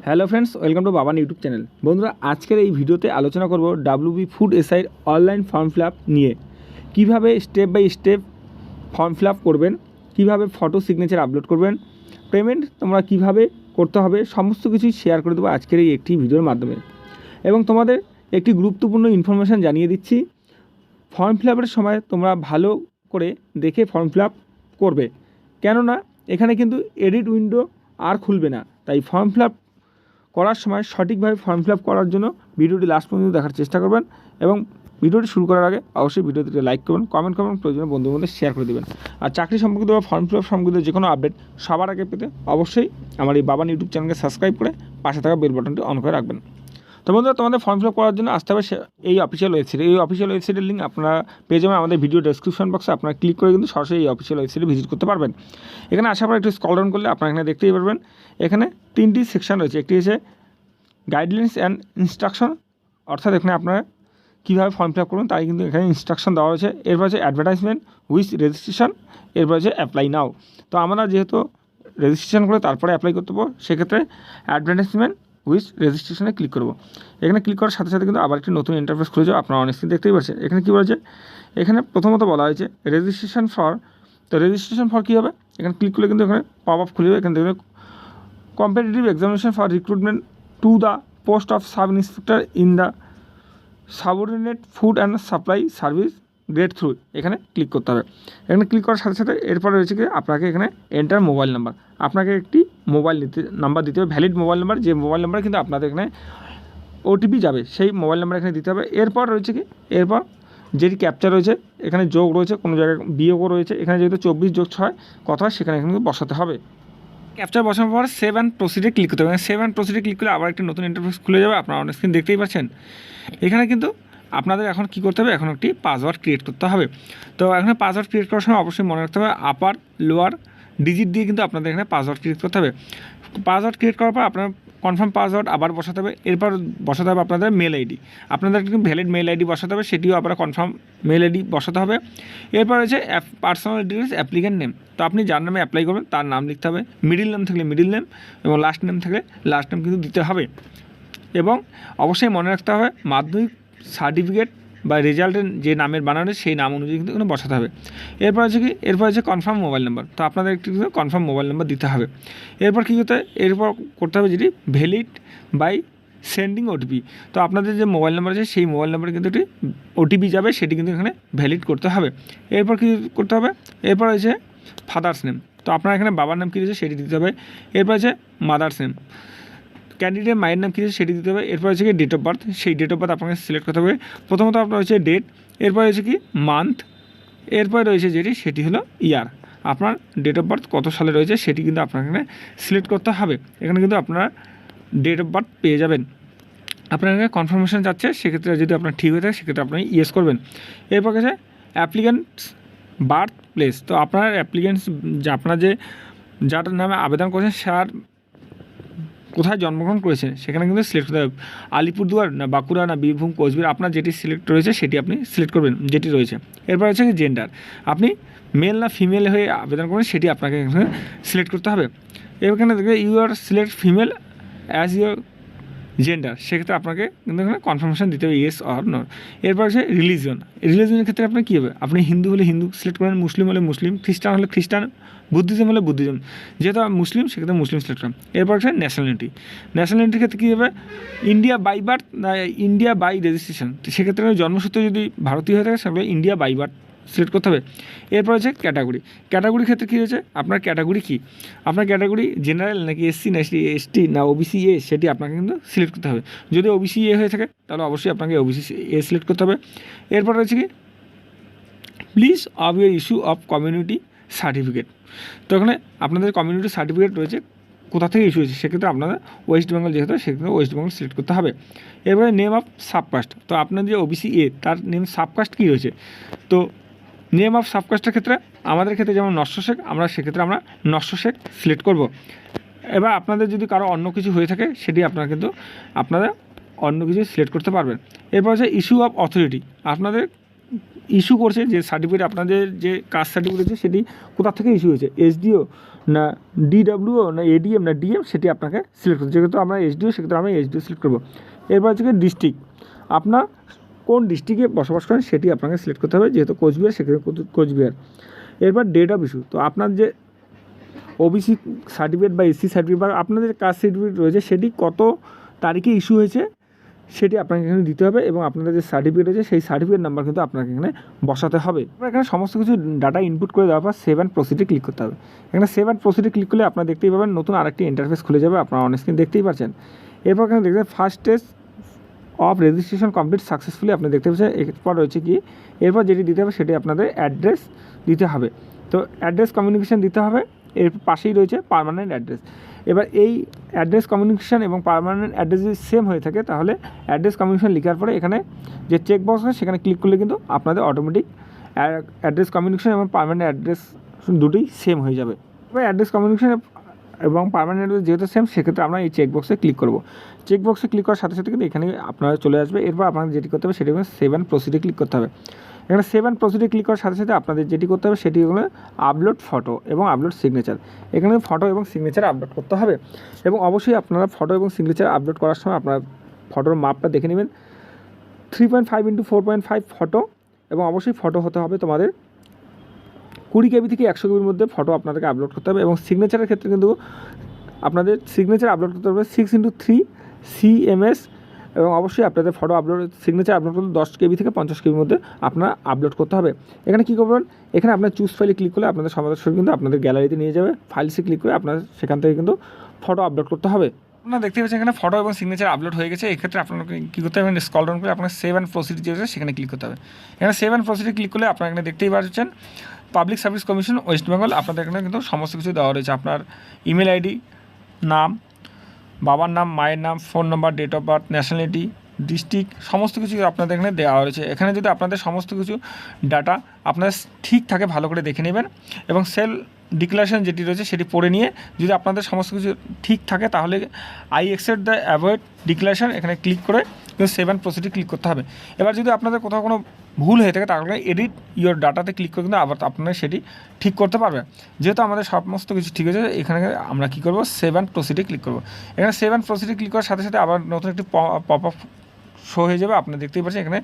Hello friends, welcome to Baban YouTube channel. বন্ধুরা, আজকের এই ভিডিওতে আলোচনা করব ডাব্লিউবি ফুড এসআইয়ের অনলাইন ফর্ম ফিল আপ নিয়ে। কীভাবে step by step form fill up করবেন, কীভাবে ফটো সিগনেচার আপলোড করবেন, পেমেন্ট তোমরা কীভাবে করতে হবে, সমস্ত কিছুই শেয়ার করে দেবো আজকের এই একটি ভিডিওর মাধ্যমে। এবং তোমাদের একটি গুরুত্বপূর্ণ ইনফরমেশান জানিয়ে দিচ্ছি। ফর্ম ফিল আপের সময় তোমরা ভালো করে দেখে ফর্ম ফিল আপ করবে, কেননা এখানে কিন্তু এডিট উইন্ডো আর খুলবে না। তাই ফর্ম ফিল আপ করার সময় সঠিকভাবে ফর্ম ফিল আপ করার জন্য ভিডিওটি লাস্ট পর্যন্ত দেখার চেষ্টা করবেন এবং ভিডিওটি শুরু করার আগে অবশ্যই ভিডিওটিতে লাইক করবেন, কমেন্ট করবেন, প্রয়োজনে বন্ধুদের মধ্যে শেয়ার করে দেবেন। আর চাকরি সম্পর্কিত বা ফর্ম ফিল আপ সম্পর্কিত যে কোনো আপডেট সবার আগে পেতে অবশ্যই আমার এই বাবান ইউটিউব চ্যানেলকে সাবস্ক্রাইব করে পাশে থাকা বেল বাটনটি অন করে রাখবেন। তো বন্ধুরা, তোমাদের ফর্ম ফিল আপ করার জন্য আসতে হবে এই অফিসিয়াল ওয়েবসাইটে। এই অফিসিয়াল ওয়েবসাইটের লিঙ্ক আপনারা পেয়ে যাবেন আমাদের ভিডিও ডেসক্রিপশন বক্সে। আপনারা ক্লিক করে কিন্তু সরাসরি এই অফিসিয়াল ওয়েবসাইটে ভিজিট করতে পারবেন। এখানে আসার পর একটু স্ক্রল ডাউন করলে আপনারা এখানে দেখতেই পারবেন এখানে তিনটি সেকশন রয়েছে। একটি হচ্ছে গাইডলাইন্স অ্যান্ড ইনস্ট্রাকশন, অর্থাৎ এখানে আপনারা কীভাবে ফর্ম ফিল আপ করবেন তাই কিন্তু এখানে ইনস্ট্রাকশন দেওয়া রয়েছে। এরপর হচ্ছে অ্যাডভার্টাইজমেন্ট উইথ রেজিস্ট্রেশন, এরপর হচ্ছে অ্যাপ্লাই নাও। তো আমরা যেহেতু রেজিস্ট্রেশন করে তারপরে অ্যাপ্লাই করতে পারবো, সেক্ষেত্রে অ্যাডভার্টাইজমেন্ট উইথ রেজিস্ট্রেশনে ক্লিক করবো। এখানে ক্লিক করার সাথে সাথে কিন্তু আবার একটি নতুন ইন্টারফেস খুলে যাবে। আপনারা অনেক দেখতেই পাচ্ছেন এখানে কী বলেছে। এখানে প্রথমত বলা হয়েছে রেজিস্ট্রেশন ফর। তো রেজিস্ট্রেশন ফর কী হবে, এখানে ক্লিক করলে কিন্তু এখানে পপ আপ খুলে যাবে। এখান থেকে competitive examination for recruitment to the post of sub inspector in the subordinate food and supply service grade through, এখানে ক্লিক করতে হবে। এখানে ক্লিক করার সাথে সাথে এরপরে রয়েছে কি আপনাকে এখানে এন্টার মোবাইল নাম্বার। আপনাকে একটি মোবাইল নাম্বার দিতে হবে, ভ্যালিড মোবাইল নাম্বার, যে মোবাইল নাম্বার কিন্তু আপনাদের এখানে ওটিপি যাবে, সেই মোবাইল নাম্বার এখানে দিতে হবে। এরপর রয়েছে কি, এরপর যেটি ক্যাপচার রয়েছে এখানে যোগ রয়েছে, কোনো জায়গায় বিয়োগও রয়েছে। এখানে যেহেতু 24 যোগ 6 কত হয় সেখানে এখানে বসাতে হবে। ক্যাপচার বসানোর পর সেভ অ্যান্ড প্রসিডে ক্লিক করতে হবে। সেভ অ্যান্ড প্রসিডে ক্লিক করলে আবার একটি নতুন ইন্টারফেস খুলে যাবে। আপনারা অন স্ক্রিন দেখতেই পাচ্ছেন। এখানে কিন্তু আপনাদের এখন কী করতে হবে, এখন একটি পাসওয়ার্ড ক্রিয়েট করতে হবে। তো এখানে পাসওয়ার্ড ক্রিয়েট করার সময় অবশ্যই মনে রাখতে হবে আপার লোয়ার ডিজিট দিয়ে কিন্তু আপনাদের এখানে পাসওয়ার্ড ক্রিয়েট করতে হবে। পাসওয়ার্ড ক্রিয়েট করার পর আপনার কনফার্ম পাসওয়ার্ড আবার বসাতে হবে। এরপর বসাতে হবে আপনাদের মেল আইডি। আপনাদের কিন্তু ভ্যালিড মেল আইডি বসাতে হবে, সেটিও আপনারা কনফার্ম মেল আইডি বসাতে হবে। এরপর হচ্ছে পার্সোনাল ডিটেলস অ্যাপ্লিক্যান্ট নেম। তো আপনি যার নামে অ্যাপ্লাই করবেন তার নাম লিখতে হবে, মিডিল নেম থাকলে মিডিল নেম এবং লাস্ট নেম থাকলে লাস্ট নেম কিন্তু দিতে হবে। এবং অবশ্যই মনে রাখতে হবে মাধ্যমিক সার্টিফিকেট বা রেজাল্টের যে নামের বানানো সেই নাম অনুযায়ী কিন্তু এখানে বসাতে হবে। এরপর হচ্ছে কি, এরপর হচ্ছে কনফার্ম মোবাইল নাম্বার। তো আপনাদের একটি কনফার্ম মোবাইল নাম্বার দিতে হবে। এরপর কী করতে হবে, এরপর করতে হবে যেটি ভ্যালিড বাই সেন্ডিং ওটিপি। তো আপনাদের যে মোবাইল নাম্বার আছে সেই মোবাইল নাম্বারে কিন্তু একটি ওটিপি যাবে, সেটি কিন্তু এখানে ভ্যালিড করতে হবে। এরপর কী করতে হবে, এরপর হচ্ছে ফাদার্স নেম। তো আপনার এখানে বাবার নাম কী রয়েছে সেটি দিতে হবে। এরপর হচ্ছে মাদার্স নেম, ক্যান্ডিডেট মায়ের নাম কী আছে সেটি দিতে হবে। এরপর হচ্ছে কি ডেট অফ বার্থ, সেই ডেট অফ বার্থ আপনাকে সিলেক্ট করতে হবে। প্রথমত আপনার হচ্ছে ডেট, এরপর হচ্ছে কি মান্থ, এরপর রয়েছে যেটি সেটি হলো ইয়ার। আপনার ডেট অফ বার্থ কত সালে রয়েছে সেটি কিন্তু আপনার এখানে সিলেক্ট করতে হবে। এখানে কিন্তু আপনারা ডেট অফ বার্থ পেয়ে যাবেন। আপনার এখানে কনফার্মেশন যাচ্ছে, সেক্ষেত্রে যদি আপনার ঠিক হয়ে থাকে সেক্ষেত্রে আপনি ইয়েস করবেন। এরপর হচ্ছে অ্যাপ্লিক্যান্টস বার্থ প্লেস। তো আপনার অ্যাপ্লিক্যান্টস আপনার যে যার নামে আবেদন করেছেন তার কোথায় জন্মগ্রহণ করেছেন সেখানে কিন্তু সিলেক্ট করতে হবে। আলিপুরদুয়ার না বাঁকুড়া না বীরভূম কোচবিহার, আপনার যেটি সিলেক্ট রয়েছে সেটি আপনি সিলেক্ট করবেন যেটি রয়েছে। এরপর হচ্ছে জেন্ডার, আপনি মেল না ফিমেল হয়ে আবেদন করবেন সেটি আপনাকে এখানে সিলেক্ট করতে হবে। এখানে দেখবে you are select female as your gender, সেক্ষেত্রে আপনাকে কিন্তু এখানে কনফার্মেশন দিতে হবে ইয়েস অর নো। এরপর হচ্ছে রিলিজিয়ন। রিলিজিয়নের ক্ষেত্রে আপনি কী হবে, আপনি হিন্দু হলে হিন্দু সিলেক্ট করেন, মুসলিম হলে মুসলিম, খ্রিস্টান হলে খ্রিস্টান, বুদ্ধিজম হলে বুদ্ধিজম, যেহেতু মুসলিম সেক্ষেত্রে মুসলিম সিলেক্ট করেন। এরপর হচ্ছে ন্যাশনালিটি। ন্যাশনালিটির ক্ষেত্রে কী হবে, ইন্ডিয়া বাই বার্থ না ইন্ডিয়া বাই রেজিস্ট্রেশন। সেক্ষেত্রে জন্মসূত্রে যদি ভারতীয় হয়ে থাকে সেগুলো ইন্ডিয়া বাই বার্থ সিলেক্ট করতে হবে। এরপর হচ্ছে ক্যাটাগরি। ক্যাটাগরির ক্ষেত্রে কী হয়েছে, আপনার ক্যাটাগরি কী, আপনার ক্যাটাগরি জেনারেল নাকি এসসি না এসটি না ওবিসি এ, সেটি আপনাকে কিন্তু সিলেক্ট করতে হবে। যদি ওবিসি এ হয়ে থাকে তাহলে অবশ্যই আপনাকে ওবিসি এ সিলেক্ট করতে হবে। এরপর রয়েছে কি please of your issue of community certificate. তো এখানে আপনাদের কমিউনিটি সার্টিফিকেট রয়েছে কোথা থেকে ইস্যু হয়েছে, সেক্ষেত্রে আপনাদের ওয়েস্ট বেঙ্গল যেহেতু সেক্ষেত্রে ওয়েস্ট বেঙ্গল সিলেক্ট করতে হবে। এরপরে নেম অফ সাবকাস্ট। তো আপনার যে ওবিসি এ তার নেম সাবকাস্ট কী রয়েছে, তো নেম অফ সাবকাস্টের ক্ষেত্রে আমাদের ক্ষেত্রে যেমন নস্য শেখ, আমরা সেক্ষেত্রে আমরা নস্য শেখ সিলেক্ট করব। এবার আপনাদের যদি কারো অন্য কিছু হয়ে থাকে সেটি আপনারা কিন্তু আপনারা অন্য কিছু সিলেক্ট করতে পারবেন। এরপর হচ্ছে ইস্যু অফ অথরিটি। আপনাদের ইস্যু করছে, যে সার্টিফিকেট আপনাদের যে কাস্ট সার্টিফিকেট আছে সেটি কোথা থেকে ইস্যু হয়েছে, এসডিও না ডিডাব্লিউ না এডিএম না ডিএম, সেটি আপনাকে সিলেক্ট করতে, যেহেতু আমরা এসডিও সেক্ষেত্রে আমরা এসডিও সিলেক্ট করবো। এরপর হচ্ছে ডিস্ট্রিক্ট, আপনার কোন ডিস্ট্রিক্টে বসবাস করেন সেটি আপনাকে সিলেক্ট করতে হবে, যেহেতু কোচবিহার সেক্ষেত্রে কোচবিহার। এরপর ডেট অফ ইস্যু, তো আপনার যে ওবিসি সার্টিফিকেট বা এসসি সার্টিফিকেট বা আপনাদের কাস্ট সার্টিফিকেট রয়েছে সেটি কত তারিখে ইস্যু হয়েছে সেটি আপনাকে এখানে দিতে হবে, এবং আপনাদের যে সার্টিফিকেট আছে সেই সার্টিফিকেট নাম্বার কিন্তু আপনাকে এখানে বসাতে হবে। এখানে সমস্ত কিছু ডাটা ইনপুট করে দেওয়ার পর সেভ অ্যান্ড প্রসিডে ক্লিক করতে হবে। এখানে সেভ অ্যান্ড প্রসিডে ক্লিক করলে আপনারা দেখতেই পাবেন নতুন আরেকটি ইন্টারফেস খুলে যাবে, আপনারা অন স্ক্রিন দেখতেই পাচ্ছেন। এরপর এখানে দেখতে first stage of registration complete successfully, আপনি দেখতে পাচ্ছেন। এরপর রয়েছে কি, এরপর যেটি দিতে হবে সেটি আপনাদের অ্যাড্রেস দিতে হবে, তো অ্যাড্রেস কমিউনিকেশন দিতে হবে। এর পাশেই রয়েছে পার্মানেন্ট অ্যাড্রেস। এবার এই অ্যাড্রেস কমিউনিকেশন এবং পার্মানেন্ট অ্যাড্রেস যদি সেম হয়ে থাকে তাহলে অ্যাড্রেস কমিউনিকেশন লেখার পরে এখানে যে চেক বক্স আছে সেখানে ক্লিক করলে কিন্তু আপনাদের অটোমেটিক অ্যাড্রেস কমিউনিকেশন এবং পার্মানেন্ট অ্যাড্রেস দুটোই সেম হয়ে যাবে। এবার অ্যাড্রেস কমিউনিকেশন এবং পার্মানেন্ট অ্যাড্রেস যেহেতু সেম সেক্ষেত্রে আমরা এই চেক বক্সে ক্লিক করব। চেক বক্সে ক্লিক করার সাথে সাথে কিন্তু এখানে আপনারা চলে আসবে। এরপর আপনাদের যেটি করতে হবে সেটি হলো সেভ অ্যান্ড প্রসিডে ক্লিক করতে হবে। এখানে সেভ অ্যান্ড প্রসিডে ক্লিক করার সাথে সাথে আপনাদের যেটি করতে হবে সেটি হলো আপলোড ফটো এবং আপলোড সিগনেচার। এখানে ফটো এবং সিগনেচার আপলোড করতে হবে, এবং অবশ্যই আপনারা ফটো এবং সিগনেচার আপলোড করার সময় আপনার ফটোর মাপটা দেখে নেবেন, 3.5 × 4.5 ফটো, এবং অবশ্যই ফটো হতে হবে তোমাদের 20 KB থেকে 100 KBর মধ্যে ফটো আপনাদেরকে আপলোড করতে হবে। এবং সিগনেচারের ক্ষেত্রে কিন্তু আপনাদের সিগনেচার আপলোড করতে হবে 6 × 3 CMS, এবং অবশ্যই আপনাদের ফটো আপলোড সিগনেচার আপলোড করতে 10 KB থেকে 50 KBর মধ্যে আপনারা আপলোড করতে হবে। এখানে কী করবেন, এখানে আপনার চুজ ফাইলে ক্লিক করলে আপনাদের সমাধান কিন্তু আপনাদের গ্যালারিতে নিয়ে যাবে, ফাইলসে ক্লিক করে আপনার সেখান থেকে কিন্তু ফটো আপলোড করতে হবে। আপনারা দেখতে পাচ্ছেন এখানে ফটো এবং সিগনেচার আপলোড হয়ে গেছে। এক্ষেত্রে আপনাকে কী করতে হবে, স্ক্রল ডাউন করে আপনার সেভ অ্যান্ড প্রসিড যে আছে সেখানে ক্লিক করতে হবে। এখানে সেভ অ্যান্ড প্রসিডে ক্লিক করলে আপনারা এখানে দেখতেই পাচ্ছেন public service commission West Bengal, আপনাদের এখানে কিন্তু সমস্ত কিছু দেওয়া রয়েছে, আপনার ইমেল আইডি, নাম, বাবার নাম, মায়ের নাম, phone number, date of birth, nationality, district, সমস্ত কিছু আপনাদের এখানে দেওয়া রয়েছে। এখানে যদি আপনাদের সমস্ত কিছু ডাটা আপনার ঠিক থাকে ভালো করে দেখে নেবেন, এবং সেল ডিক্লারেশন যেটি রয়েছে সেটি পড়ে নিয়ে যদি আপনাদের সমস্ত কিছু ঠিক থাকে তাহলে I accept the avoid declaration এখানে ক্লিক করে কিন্তু সেভ অ্যান্ড প্রসিডে ক্লিক করতে হবে। এবার যদি আপনাদের কোথাও কোনো ভুল হয়ে থাকে তাহলে এডিট ইওর ডাটাতে ক্লিক করে কিন্তু আবার আপনারা সেটি ঠিক করতে পারবেন। যেহেতু আমাদের সমস্ত কিছু ঠিক আছে, এখানে আমরা কী করবো, সেভ অ্যান্ড প্রসিডে ক্লিক করবো। এখানে সেভ অ্যান্ড প্রসিডে ক্লিক করার সাথে সাথে আবার নতুন একটি পপ আপ শো হয়ে যাবে। আপনারা দেখতেই পাচ্ছেন এখানে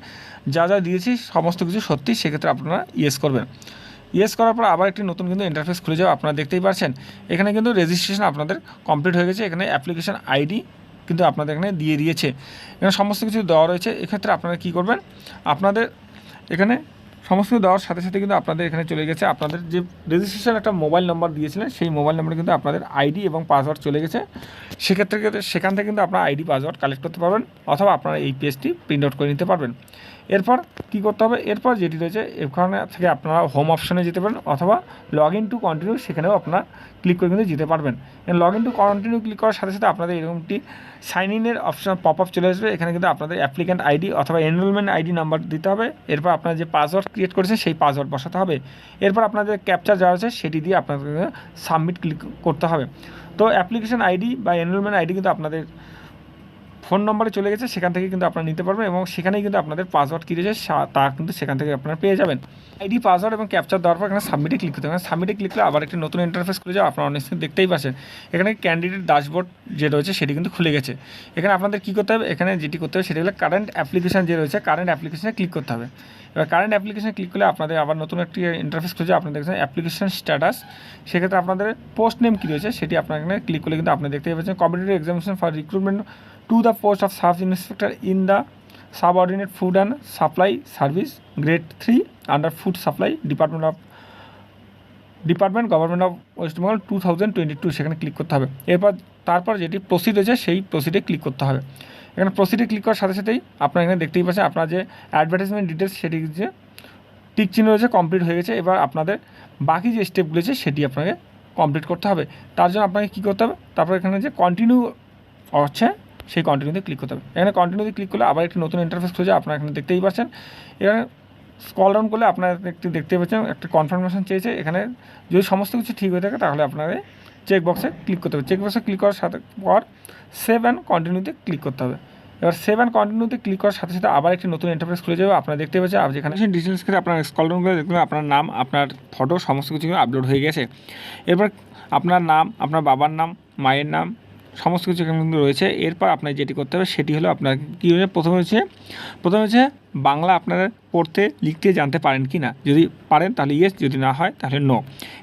যা যা দিয়েছি সমস্ত কিছু সত্যি, সেক্ষেত্রে আপনারা ইয়েস করবেন। ইয়েস করার পর আবার একটি নতুন কিন্তু ইন্টারফেস খুলে যাবে। আপনারা দেখতেই পাচ্ছেন এখানে কিন্তু রেজিস্ট্রেশন আপনাদের কমপ্লিট হয়ে গেছে। এখানে অ্যাপ্লিকেশন আইডি কিন্তু আপনাদের এখানে দিয়ে দিয়েছে, এখানে সমস্ত কিছু দেওয়া রয়েছে। এক্ষেত্রে আপনারা কী করবেন, আপনাদের এখানে সমস্ত দেওয়ার সাথে সাথে কিন্তু আপনাদের এখানে চলে গেছে আপনাদের যে রেজিস্ট্রেশন একটা মোবাইল নাম্বার দিয়েছিলেন সেই মোবাইল নাম্বারে কিন্তু আপনাদের আইডি এবং পাসওয়ার্ড চলে গেছে। সেক্ষেত্রে সেখান থেকে কিন্তু আপনারা আইডি পাসওয়ার্ড কালেক্ট করতে পারবেন, অথবা আপনারা এই পেজটি প্রিন্ট আউট করে নিতে পারবেন। এরপর কী করতে হবে, এরপর যেটি রয়েছে এখানে থেকে আপনারা হোম অপশনে যেতে পারেন, অথবা লগ ইন টু কন্টিনিউ সেখানেও আপনারা ক্লিক করে কিন্তু যেতে পারবেন। Log in to continue click করার সাথে সাথে আপনাদের এরকমটি সাইন ইনের অপশন পপ আপ চলে আসবে। এখানে কিন্তু আপনাদের অ্যাপ্লিক্যান্ট আইডি অথবা এনরোলমেন্ট আইডি নাম্বার দিতে হবে। এরপর আপনার যে পাসওয়ার্ড ক্রিয়েট করেছে সেই পাসওয়ার্ড বসাতে হবে। এরপর আপনাদের ক্যাপচার যা আছে সেটি দিয়ে আপনাদের সাবমিট ক্লিক করতে হবে। তো অ্যাপ্লিকেশন আইডি বা এনরোলমেন্ট আইডি কিন্তু আপনাদের ফোন নম্বরে চলে গেছে, সেখান থেকে কিন্তু আপনারা নিতে পারবেন, এবং সেখানেই কিন্তু আপনাদের পাসওয়ার্ড কী রয়েছে তা কিন্তু সেখান থেকে আপনারা পেয়ে যাবেন। আইডি, পাসওয়ার্ড এবং ক্যাপচার দেওয়ার পর এখানে সাবমিটে ক্লিক করতে হবে। সাবমিটে ক্লিক করলে আবার একটি নতুন ইন্টারফেস খুলে যাবে। আপনারা অনেক দেখতেই পাচ্ছেন এখানে ক্যান্ডিডেট ড্যাশবোর্ড যে রয়েছে সেটি কিন্তু খুলে গেছে। এখানে আপনাদের কী করতে হবে, এখানে যেটি করতে হবে সেটি হলো কারেন্ট অ্যাপ্লিকেশন যে রয়েছে, কারেন্ট অ্যাপ্লিকেশনে ক্লিক করতে হবে। এবার কারেন্ট অ্যাপ্লিকেশনে ক্লিক করলে আপনাদের আবার নতুন একটি ইন্টারফেস খুঁজে আপনারা দেখছেন অ্যাপ্লিকেশন স্ট্যাটাস। সেক্ষেত্রে আপনাদের পোস্ট নেম কী রয়েছে সেটি আপনার এখানে ক্লিক করলে কিন্তু আপনি দেখতেই পাচ্ছেন competitive examination for recruitment to the post of sub inspector in the subordinate food and supply service grade 3 under food supply department government of West Bengal 2022 সেখানে ক্লিক করতে হবে। তারপর যেটি প্রসিড হয়েছে সেই প্রসিডে ক্লিক করতে হবে। এখানে প্রসিডে ক্লিক করার সাথে সাথেই আপনারা এখানে দেখতেই পাচ্ছেন আপনার যে অ্যাডভার্টাইজমেন্ট ডিটেলস সেটি যে টিক চিহ্ন রয়েছে কমপ্লিট হয়ে গেছে। এবার আপনাদের বাকি যে স্টেপগুলো আছে সেটি আপনাকে কমপ্লিট করতে হবে। তার জন্য আপনাকে কী করতে হবে, তারপর এখানে যে কন্টিনিউ হচ্ছে সেই কন্টিনিউতে ক্লিক করতে হবে। এখানে কন্টিনিউতে ক্লিক করলে আবার একটি নতুন ইন্টারফেস খুঁজে আপনারা এখানে দেখতেই পাচ্ছেন। এখানে স্ক্রল ডাউন করলে আপনারা একটি দেখতে পাচ্ছেন একটা কনফার্মেশন চেয়েছে। এখানে যদি সমস্ত কিছু ঠিক হয়ে থাকে তাহলে আপনাদের চেক বক্সে ক্লিক করতে হবে। চেক বক্সে ক্লিক করার সাথে পর সেভ অ্যান্ড কন্টিনিউতে ক্লিক করতে হবে। এবার সেভ অ্যান্ড কন্টিনিউতে ক্লিক করার সাথে সাথে আবার একটি নতুন ইন্টারফেস খুলে যাবে। আপনারা দেখতে পাচ্ছেন যেখানে ডিটেলস ক্ষেত্রে আপনার স্ক্রল ডাউন করে দেখবেন আপনার নাম, আপনার ফটো সমস্ত কিছু আপলোড হয়ে গেছে। এরপর আপনার নাম, আপনার বাবার নাম, মায়ের নাম সমস্ত কিছু এখানে কিন্তু রয়েছে। এরপর আপনার যেটি করতে হবে সেটি হলো আপনার কী হচ্ছে, প্রথমে হচ্ছে বাংলা আপনারা পড়তে লিখতে জানতে পারেন কি না, যদি পারেন তাহলে ইয়েস, যদি না হয় তাহলে নো।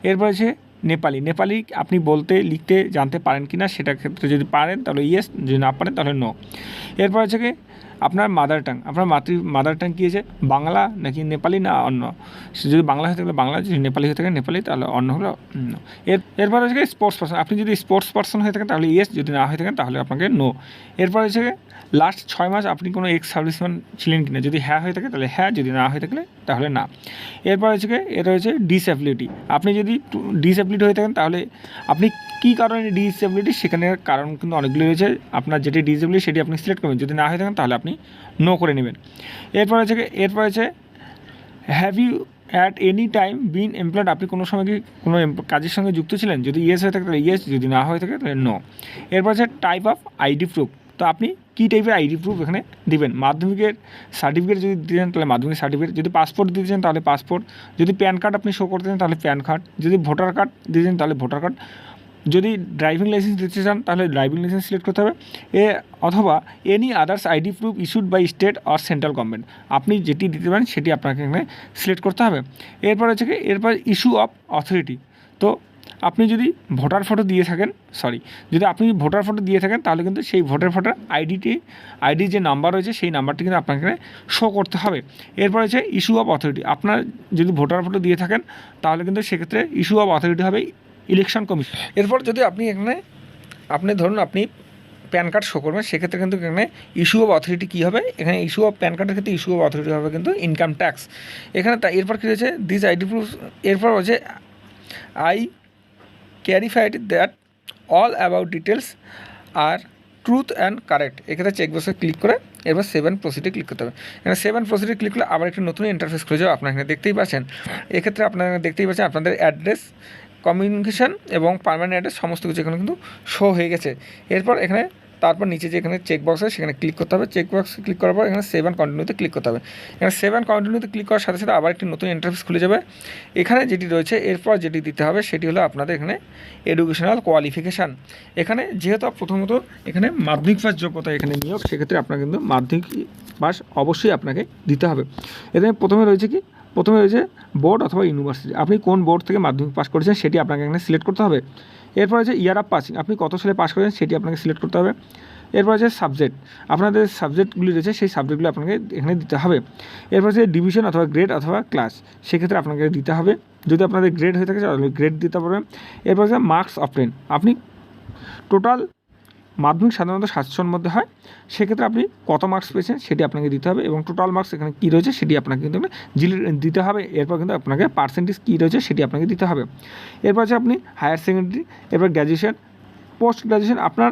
এরপর হচ্ছে নেপালি আপনি বলতে লিখতে জানতে পারেন কি না, সেটার ক্ষেত্রে যদি পারেন তাহলে ইয়েস, যদি না পারেন তাহলে নো। এরপর হচ্ছে কি আপনার মাদার টাং, আপনার মাদার টাং কী আছে, বাংলা নাকি নেপালি না অন্য, যদি বাংলা হয়ে থাকলে বাংলা, যদি নেপালি হয়ে থাকে নেপালি, তাহলে অন্য হলো নো। এরপর হচ্ছে কি স্পোর্টস পার্সন, আপনি যদি স্পোর্টস পার্সন হয়ে থাকেন তাহলে ইয়েস, যদি না হয়ে থাকেন তাহলে আপনাকে নো। এরপর হচ্ছে লাস্ট 6 মাস আপনি কোনো এক্স সার্ভিসম্যান ছিলেন কিনা, যদি হ্যাঁ হয়ে থাকে তাহলে হ্যাঁ, যদি না হয়ে থাকলে তাহলে না। এরপর হচ্ছে এটা হচ্ছে ডিসএবিলিটি, আপনি যদি ডিসএবিলিটি হয়ে থাকেন তাহলে আপনি কী কারণে ডিসএবিলিটি, সেখানে কারণ কিন্তু অনেকগুলি রয়েছে। আপনার যেটি ডিসএবিলিটি সেটি আপনি সিলেক্ট করবেন, যদি না হয়ে থাকেন তাহলে আপনি নো করে নেবেন। এরপর হচ্ছে have you at any time been employed, আপনি কোনো সময় কি কোনো কাজের সঙ্গে যুক্ত ছিলেন, যদি ইয়েস হয়ে থাকে তাহলে ইয়েস, যদি না হয়ে থাকে তাহলে নো। এরপর হচ্ছে টাইপ অফ আইডি প্রুফ, তো আপনি কী টাইপের আইডি প্রুফ এখানে দিবেন, মাধ্যমিকের সার্টিফিকেট যদি দিতেন তাহলে মাধ্যমিক সার্টিফিকেট, যদি পাসপোর্ট দিতে চান তাহলে পাসপোর্ট, যদি প্যান কার্ড আপনি শো করতে চান তাহলে প্যান কার্ড, যদি ভোটার কার্ড দিতেন তাহলে ভোটার কার্ড, যদি ড্রাইভিং লাইসেন্স দিতে চান তাহলে ড্রাইভিং লাইসেন্স সিলেক্ট করতে হবে, অথবা any others ID proof issued by state or central government, আপনি যেটি দিতে পারেন সেটি আপনাকে এখানে সিলেক্ট করতে হবে। এরপর হচ্ছে এরপর ইস্যু অফ অথরিটি, তো আপনি যদি ভোটার ফটো দিয়ে থাকেন, যদি আপনি ভোটার ফটো দিয়ে থাকেন তাহলে কিন্তু সেই ভোটার আইডি যে নাম্বার রয়েছে সেই নাম্বারটি কিন্তু আপনাকে শো করতে হবে। এরপর হচ্ছে ইস্যু অফ অথরিটি, আপনার যদি ভোটার ফটো দিয়ে থাকেন তাহলে কিন্তু সেক্ষেত্রে ইস্যু অফ অথরিটি হবে ইলেকশন কমিশন। এরপর যদি আপনি ধরুন আপনি প্যান কার্ড শো করবেন, সেক্ষেত্রে কিন্তু এখানে ইস্যু অফ অথরিটি কী হবে, এখানে ইস্যু অফ প্যান কার্ডের ক্ষেত্রে ইস্যু অফ অথরিটি হবে কিন্তু ইনকাম ট্যাক্স। এখানে এরপর কী রয়েছে দিস আইডি প্রুফ, এরপর হচ্ছে I clarified that all about details are truth and correct, এক্ষেত্রে চেকবক্সে ক্লিক করে এরপর 7 প্রসিডে ক্লিক করতে হবে। এখানে 7 প্রসিডে ক্লিক করলে আবার একটি নতুন ইন্টারফেস খুলে যাবে। আপনারা এখানে দেখতেই পাচ্ছেন, এক্ষেত্রে আপনারা দেখতেই পাচ্ছেন আপনাদের অ্যাড্রেস, কমিউনিকেশন এবং পার্মানেন্ট অ্যাড্রেস সমস্ত কিছু এখানে কিন্তু শো হয়ে গেছে। এরপর তারপর নিচে যে এখানে চেকবক্স আছে সেখানে ক্লিক করতে হবে, চেকবক্সে ক্লিক করার পর এখানে সেভ অ্যান্ড কন্টিনিউতে ক্লিক করতে হবে। এখানে সেভ অ্যান্ড কন্টিনিউতে ক্লিক করার সাথে সাথে আবার একটি নতুন ইন্টারফেস খুলে যাবে। এখানে যেটি রয়েছে এরপর যেটি দিতে হবে সেটি হলো আপনাদের এখানে এডুকেশনাল কোয়ালিফিকেশান। এখানে যেহেতু প্রথমত এখানে মাধ্যমিক পাস যোগ্যতা এখানে নিয়োগ, সেক্ষেত্রে আপনার কিন্তু মাধ্যমিক পাস অবশ্যই আপনাকে দিতে হবে। এখানে প্রথমে রয়েছে বোর্ড অথবা ইউনিভার্সিটি, আপনি কোন বোর্ড থেকে মাধ্যমিক পাস করেছেন সেটি আপনাকে এখানে সিলেক্ট করতে হবে। এরপর হচ্ছে ইয়ার অফ পাসিং, আপনি কত সালে পাস করেছেন সেটি আপনাকে সিলেক্ট করতে হবে। এরপর হচ্ছে সাবজেক্ট, আপনাদের সাবজেক্টগুলি রয়েছে সেই সাবজেক্টগুলি আপনাকে এখানে দিতে হবে। এরপর হচ্ছে ডিভিশন অথবা গ্রেড অথবা ক্লাস, সেক্ষেত্রে আপনাকে দিতে হবে, যদি আপনাদের গ্রেড হয়ে থাকে তাহলে গ্রেড দিতে পারবেন। এরপর হচ্ছে মার্কস অবটেন, আপনি টোটাল মাধ্যমিক সাধারণত 700-র মধ্যে হয়, সেক্ষেত্রে আপনি কত মার্কস পেয়েছেন সেটি আপনাকে দিতে হবে এবং টোটাল মার্কস এখানে কী রয়েছে সেটি আপনাকে কিন্তু দিতে হবে। এরপর কিন্তু আপনাকে পার্সেন্টেজ কী রয়েছে সেটি আপনাকে দিতে হবে। এরপর হচ্ছে আপনি হায়ার সেকেন্ডারি, এরপর গ্র্যাজুয়েশন, পোস্ট গ্র্যাজুয়েশন, আপনার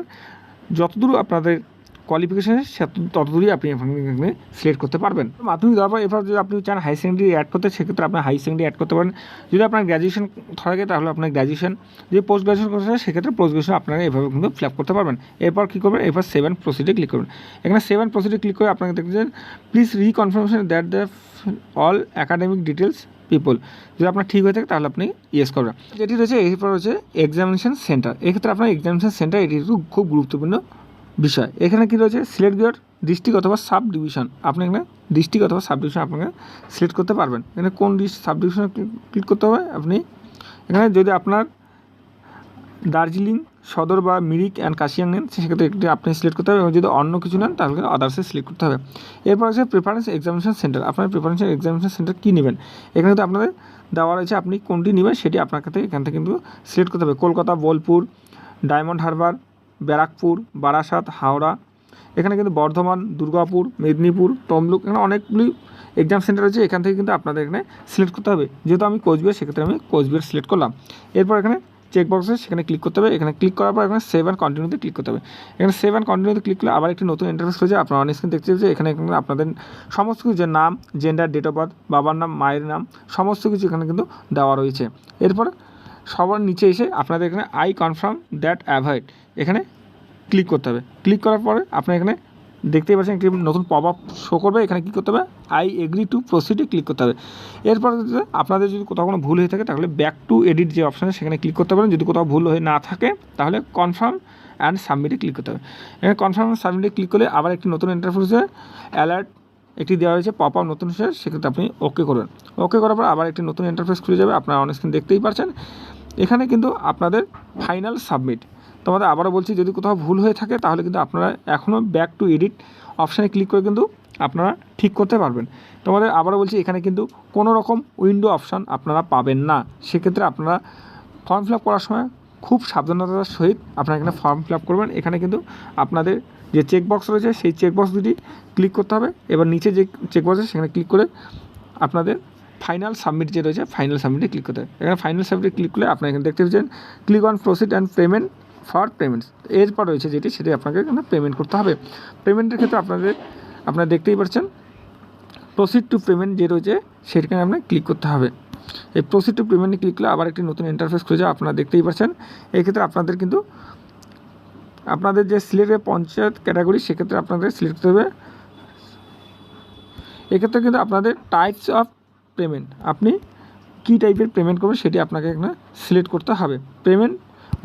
যতদূর আপনাদের কোয়ালিফিকেশন ততদূরই আপনি এখানে সিলেক্ট করতে পারবেন। মাধ্যমিক দেওয়ার পর এরপর যদি আপনি চান হাই সেকেন্ডারি অ্যাড করতে, সেক্ষেত্রে আপনি হাই সেকেন্ডারি অ্যাড করতে পারেন। যদি আপনার গ্র্যাজুয়েশন থাকে তাহলে আপনার গ্র্যাজুয়েশন, যদি পোস্ট গ্র্যাজুয়েশন করতে চান সেক্ষেত্রে পোস্ট গ্র্যাজুয়েশন আপনারা এভাবে কিন্তু ফিল আপ করতে পারবেন। এরপর কী করবেন, এরপর 7 প্রসিডে ক্লিক করবেন। এখানে 7 প্রসিডে ক্লিক করে আপনাকে দেখছেন please reconfirmation that the all academic details people, যদি আপনার ঠিক হয়ে থাকে তাহলে আপনি ইয়েস করবেন। যেটি রয়েছে এরপর হচ্ছে এক্সামিনেশন সেন্টার, এক্ষেত্রে আপনার এক্সামিনেশন সেন্টার এটি খুব গুরুত্বপূর্ণ বিষয়। এখানে কী রয়েছে সিলেক্ট ইউর ডিস্ট্রিক্ট অথবা সাব ডিভিশন, আপনি এখানে ডিস্ট্রিক্ট অথবা সাব ডিভিশন আপনাকে সিলেক্ট করতে পারবেন। এখানে কোন সাব ডিভিশনে ক্লিক করতে হবে, আপনি এখানে যদি আপনার দার্জিলিং সদর বা মিরিক অ্যান্ড কাশিয়াং নেন সেক্ষেত্রে একটি আপনি সিলেক্ট করতে হবে এবং যদি অন্য কিছু নেন তাহলে আদার্সে সিলেক্ট করতে হবে। এরপর আছে প্রেফারেন্স এক্সামিনেশন সেন্টার, আপনার প্রেফারেন্স এক্সামিনেশন সেন্টার কী নেবেন, এখানে তো আপনাদের দেওয়া রয়েছে আপনি কোনটি নেবেন সেটি আপনার কাছে এখান থেকে কিন্তু সিলেক্ট করতে হবে। কলকাতা, বোলপুর, ডায়মন্ড হারবার, ব্যারাকপুর, বারাসাত, হাওড়া, এখানে কিন্তু বর্ধমান, দুর্গাপুর, মেদিনীপুর, তমলুক, এখানে অনেকগুলি এক্সাম সেন্টার আছে, এখান থেকে কিন্তু আপনাদের এখানে সিলেক্ট করতে হবে। যেহেতু আমি কোচবিহার সেক্ষেত্রে আমি কোচবিহার সিলেক্ট করলাম। এরপর এখানে চেকবক্সে সেখানে ক্লিক করতে হবে, এখানে ক্লিক করার পর এখানে সেভ অ্যান্ড কন্টিনিউতে ক্লিক করতে হবে। এখানে সেভ অ্যান্ড কন্টিনিউতে ক্লিক করলে আবার একটি নতুন ইন্টারফেস হয়ে যায়। আপনারা অন স্ক্রিন দেখতে পাচ্ছেন এখানে আপনাদের সমস্ত কিছু, যে নাম, জেন্ডার, ডেট অফ বার্থ, বাবার নাম, মায়ের নাম, সমস্ত কিছু এখানে কিন্তু দেওয়া রয়েছে। এরপর সবার নিচে এসে আপনাদের এখানে আই কনফার্ম দ্যাট অ্যাভয়েড, এখানে ক্লিক করতে হবে। ক্লিক করার পরে আপনার এখানে দেখতেই পাচ্ছেন একটি নতুন পপ আপ শো করবে। এখানে কী করতে হবে, আই এগ্রি টু প্রসিডে ক্লিক করতে হবে। এরপর আপনাদের যদি কোথাও কোনো ভুল হয়ে থাকে তাহলে ব্যাক টু এডিট যে অপশান সেখানে ক্লিক করতে পারেন। যদি কোথাও ভুল হয়ে না থাকে তাহলে কনফার্ম অ্যান্ড সাবমিটে ক্লিক করতে হবে। এখানে কনফার্ম অ্যান্ড সাবমিটে ক্লিক করলে আবার একটি নতুন ইন্টারফেসে অ্যালার্ট একটি দেওয়া হয়েছে পপ আপ নতুন হিসেবে, সেক্ষেত্রে আপনি ওকে করবেন। ওকে করার পর আবার একটি নতুন ইন্টারফেস খুলে যাবে, আপনারা অন স্ক্রিন দেখতেই পাচ্ছেন। এখানে কিন্তু আপনাদের ফাইনাল সাবমিট। তোমাদের আবারও বলছি, যদি কোথাও ভুল হয়ে থাকে তাহলে কিন্তু আপনারা এখনও ব্যাক টু এডিট অপশানে ক্লিক করে কিন্তু আপনারা ঠিক করতে পারবেন। তোমাদের আবারও বলছি, এখানে কিন্তু কোনো রকম উইন্ডো অপশান আপনারা পাবেন না। সেক্ষেত্রে আপনারা ফর্ম ফিল আপ করার সময় খুব সাবধানতার সহিত আপনারা এখানে ফর্ম ফিল আপ করবেন। এখানে কিন্তু আপনাদের যে চেকবক্স রয়েছে সেই চেকবক্স দুটি ক্লিক করতে হবে। এবার নিচে যে চেকবক্স আছে সেখানে ক্লিক করে আপনাদের ফাইনাল সাবমিট যে রয়েছে ফাইনাল সাবমিটে ক্লিক করতে হবে। এখানে ফাইনাল সাবমিটে ক্লিক করলে আপনারা এখানে দেখতে পাচ্ছেন click on proceed and payment for payments. এরপর রয়েছে সেটি আপনাকে এখানে পেমেন্ট করতে হবে। পেমেন্টের ক্ষেত্রে আপনারা দেখতেই পাচ্ছেন প্রসিড টু পেমেন্ট যে রয়েছে সেখানে আপনার ক্লিক করতে হবে। এই প্রসিড টু পেমেন্টে ক্লিক করলে আবার একটি নতুন ইন্টারফেস খুঁজে আপনারা দেখতেই পাচ্ছেন। এক্ষেত্রে আপনাদের কিন্তু আপনাদের যে সিলেক্টেড পঞ্চায়েত ক্যাটাগরি সেক্ষেত্রে আপনাদের সিলেক্ট করতে হবে। এক্ষেত্রে কিন্তু আপনাদের টাইপস অফ পেমেন্ট, আপনি কী টাইপের পেমেন্ট করবেন সেটি আপনাকে এখানে সিলেক্ট করতে হবে। পেমেন্ট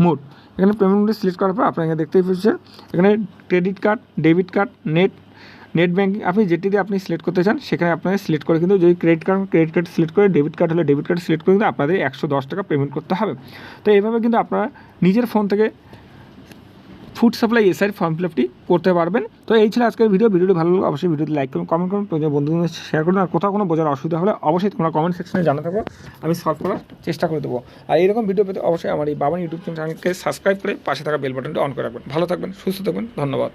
মোড, এখানে পেমেন্ট মোডে সিলেক্ট করার পর আপনাকে দেখতেই পাচ্ছেন এখানে credit card, debit card, net banking আপনি যেটি দিয়ে আপনি সিলেক্ট করতে চান সেখানে আপনাকে সিলেক্ট করে কিন্তু যদি ক্রেডিট কার্ড সিলেক্ট করে, ডেবিট কার্ড হলে ডেবিট কার্ড সিলেক্ট করে কিন্তু আপনাদের 110 টাকা পেমেন্ট করতে হবে। তো এইভাবে কিন্তু আপনারা নিজের ফোন থেকে ফুড সাপ্লাই এসআইয়ের ফর্ম ফিল আপটি করতে পারবেন। তো এই ছিল আজকের ভিডিওটি ভালো লাগলে অবশ্যই ভিডিওটি লাইক করুন, কমেন্ট করুন, তোমাদের বন্ধুদের শেয়ার করুন। আর কোথাও কোনো বোঝার অসুবিধা হলে অবশ্যই তোমরা কমেন্ট সেকশনে জানাতে পারো, আমি সলভ করার চেষ্টা করে দেবো। আর এইরকম ভিডিও পেতে অবশ্যই আমার এই বাবান ইউটিউব চ্যানেলকে সাবস্ক্রাইব করে পাশে থাকা বেল বাটনটি অন করে রাখবেন। ভালো থাকবেন, সুস্থ থাকবেন, ধন্যবাদ।